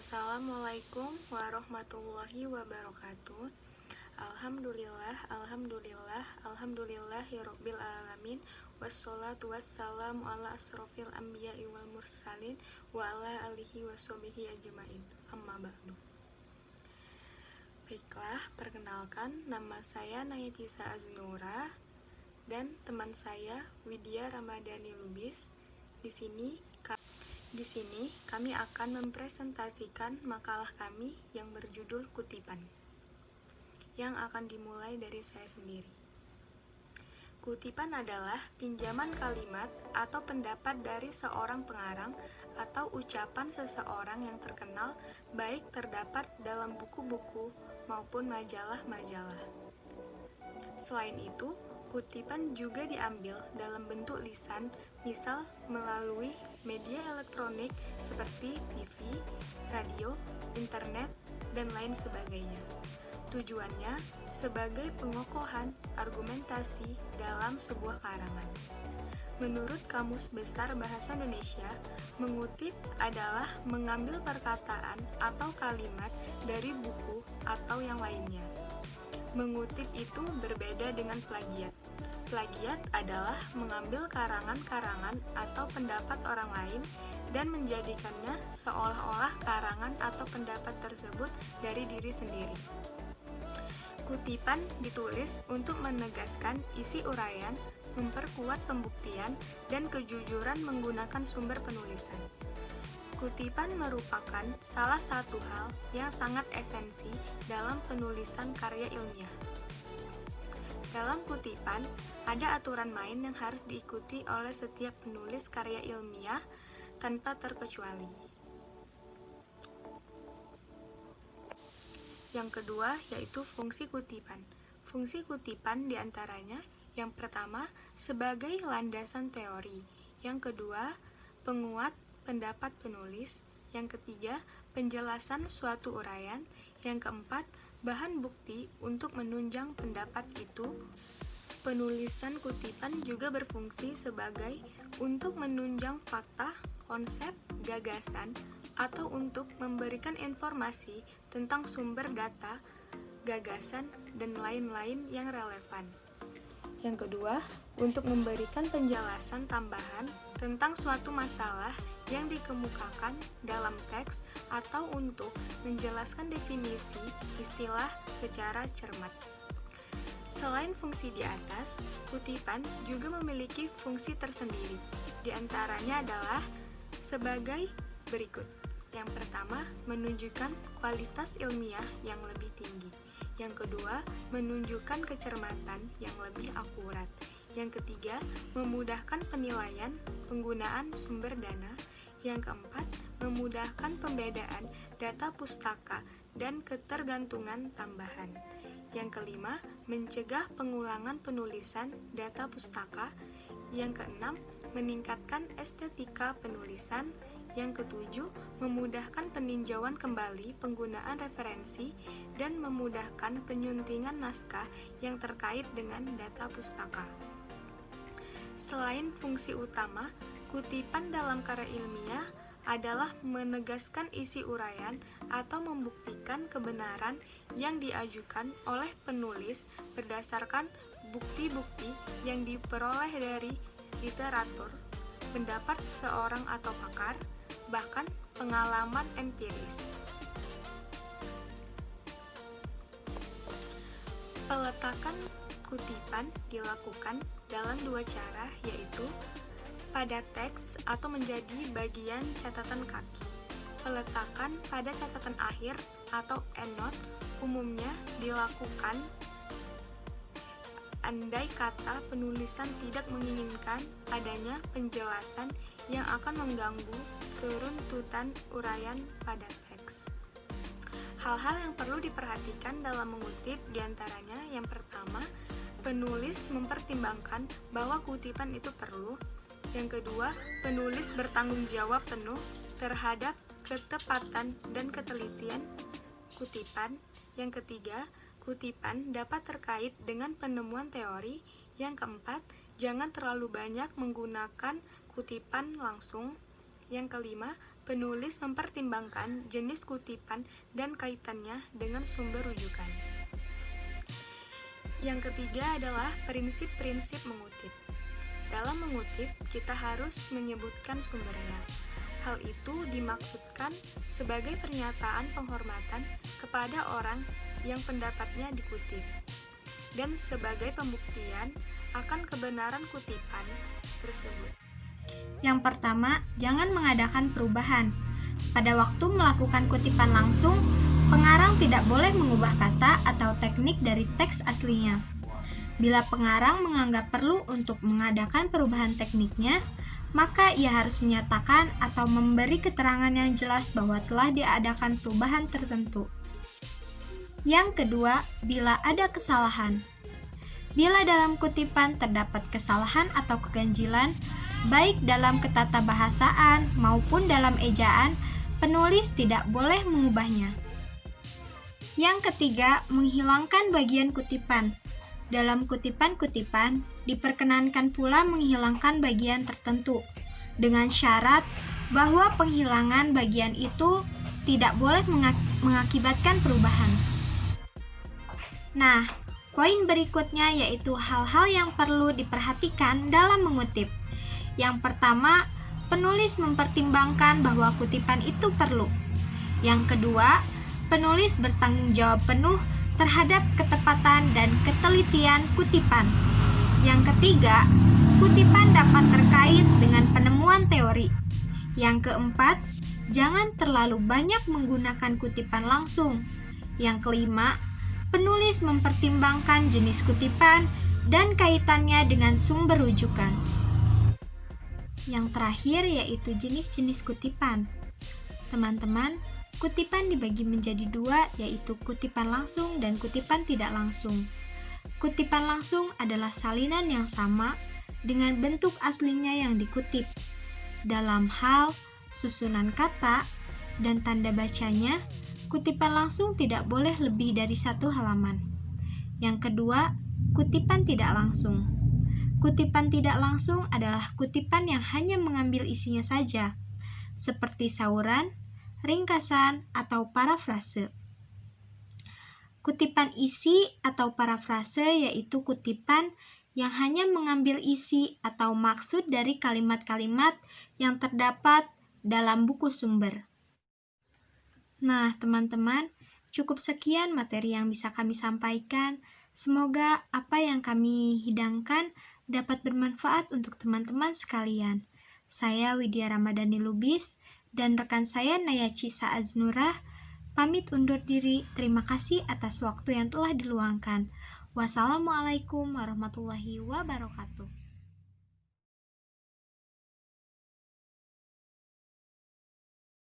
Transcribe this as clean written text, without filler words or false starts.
Assalamualaikum warahmatullahi wabarakatuh. Alhamdulillah, alhamdulillah, alhamdulillahirabbil alamin. Wassalatu wassalamu ala asrofil anbiya'i wal mursalin wa ala alihi washabihi ajmain. Amma ba'du. Baiklah, perkenalkan, nama saya Nayatisa Aznura dan teman saya Widya Ramadhani Lubis. Di sini kami akan mempresentasikan makalah kami yang berjudul Kutipan, yang akan dimulai dari saya sendiri. Kutipan adalah pinjaman kalimat atau pendapat dari seorang pengarang atau ucapan seseorang yang terkenal, baik terdapat dalam buku-buku maupun majalah-majalah. Selain itu, kutipan juga diambil dalam bentuk lisan, misal melalui media elektronik seperti TV, radio, internet, dan lain sebagainya. Tujuannya sebagai pengokohan argumentasi dalam sebuah karangan. Menurut Kamus Besar Bahasa Indonesia, mengutip adalah mengambil perkataan atau kalimat dari buku atau yang lainnya. Mengutip itu berbeda dengan plagiat. Plagiat adalah mengambil karangan-karangan atau pendapat orang lain dan menjadikannya seolah-olah karangan atau pendapat tersebut dari diri sendiri. Kutipan ditulis untuk menegaskan isi uraian, memperkuat pembuktian, dan kejujuran menggunakan sumber penulisan. Kutipan merupakan salah satu hal yang sangat esensi dalam penulisan karya ilmiah. Dalam kutipan, ada aturan main yang harus diikuti oleh setiap penulis karya ilmiah tanpa terkecuali. Yang kedua yaitu fungsi kutipan. Fungsi kutipan diantaranya yang pertama sebagai landasan teori, yang kedua penguat pendapat penulis, yang ketiga penjelasan suatu uraian, yang keempat bahan bukti untuk menunjang pendapat itu. Penulisan kutipan juga berfungsi sebagai untuk menunjang fakta, konsep, gagasan, atau untuk memberikan informasi tentang sumber data, gagasan, dan lain-lain yang relevan. Yang kedua, untuk memberikan penjelasan tambahan tentang suatu masalah yang dikemukakan dalam teks atau untuk menjelaskan definisi istilah secara cermat. Selain fungsi di atas, kutipan juga memiliki fungsi tersendiri. Di antaranya adalah sebagai berikut. Yang pertama, menunjukkan kualitas ilmiah yang lebih tinggi. Yang kedua, menunjukkan kecermatan yang lebih akurat. Yang ketiga, memudahkan penilaian penggunaan sumber dana. Yang keempat, memudahkan pembedaan data pustaka dan ketergantungan tambahan. Yang kelima, mencegah pengulangan penulisan data pustaka. Yang keenam, meningkatkan estetika penulisan. Yang ketujuh, memudahkan peninjauan kembali penggunaan referensi dan memudahkan penyuntingan naskah yang terkait dengan data pustaka. Selain fungsi utama, kutipan dalam karya ilmiah adalah menegaskan isi uraian atau membuktikan kebenaran yang diajukan oleh penulis berdasarkan bukti-bukti yang diperoleh dari literatur, pendapat seorang atau pakar, bahkan pengalaman empiris. Peletakan kutipan dilakukan dalam dua cara, yaitu pada teks atau menjadi bagian catatan kaki. Peletakan pada catatan akhir atau endnote umumnya dilakukan andai kata penulisan tidak menginginkan adanya penjelasan yang akan mengganggu keruntutan uraian pada teks. Hal-hal yang perlu diperhatikan dalam mengutip diantaranya yang pertama, penulis mempertimbangkan bahwa kutipan itu perlu. Yang kedua, penulis bertanggung jawab penuh terhadap ketepatan dan ketelitian kutipan. Yang ketiga, kutipan dapat terkait dengan penemuan teori. Yang keempat, jangan terlalu banyak menggunakan kutipan langsung. Yang kelima, penulis mempertimbangkan jenis kutipan dan kaitannya dengan sumber rujukan. Yang ketiga adalah prinsip-prinsip mengutip. Dalam mengutip, kita harus menyebutkan sumbernya. Hal itu dimaksudkan sebagai pernyataan penghormatan kepada orang yang pendapatnya dikutip, dan sebagai pembuktian akan kebenaran kutipan tersebut. Yang pertama, jangan mengadakan perubahan. Pada waktu melakukan kutipan langsung, pengarang tidak boleh mengubah kata atau teknik dari teks aslinya. Bila pengarang menganggap perlu untuk mengadakan perubahan tekniknya, maka ia harus menyatakan atau memberi keterangan yang jelas bahwa telah diadakan perubahan tertentu. Yang kedua, bila ada kesalahan. Bila dalam kutipan terdapat kesalahan atau keganjilan, baik dalam ketatabahasaan maupun dalam ejaan, penulis tidak boleh mengubahnya. Yang ketiga, menghilangkan bagian kutipan. Dalam kutipan-kutipan, diperkenankan pula menghilangkan bagian tertentu, dengan syarat bahwa penghilangan bagian itu tidak boleh mengakibatkan perubahan. Nah, poin berikutnya yaitu hal-hal yang perlu diperhatikan dalam mengutip. Yang pertama, penulis mempertimbangkan bahwa kutipan itu perlu. Yang kedua, penulis bertanggung jawab penuh terhadap ketepatan dan ketelitian kutipan. Yang ketiga, kutipan dapat terkait dengan penemuan teori. Yang keempat, jangan terlalu banyak menggunakan kutipan langsung. Yang kelima, penulis mempertimbangkan jenis kutipan dan kaitannya dengan sumber rujukan. Yang terakhir yaitu jenis-jenis kutipan. Teman-teman, kutipan dibagi menjadi dua, yaitu kutipan langsung dan kutipan tidak langsung. Kutipan langsung adalah salinan yang sama dengan bentuk aslinya yang dikutip. Dalam hal susunan kata dan tanda bacanya, kutipan langsung tidak boleh lebih dari 1 halaman. Yang kedua, kutipan tidak langsung. Kutipan tidak langsung adalah kutipan yang hanya mengambil isinya saja, seperti sauran, ringkasan, atau parafrase. Kutipan isi atau parafrase yaitu kutipan yang hanya mengambil isi atau maksud dari kalimat-kalimat yang terdapat dalam buku sumber. Nah, teman-teman, cukup sekian materi yang bisa kami sampaikan. Semoga apa yang kami hidangkan dapat bermanfaat untuk teman-teman sekalian. Saya Widya Ramadhani Lubis dan rekan saya Naya Cisa Aznurah pamit undur diri. Terima kasih atas waktu yang telah diluangkan. Wassalamualaikum warahmatullahi wabarakatuh.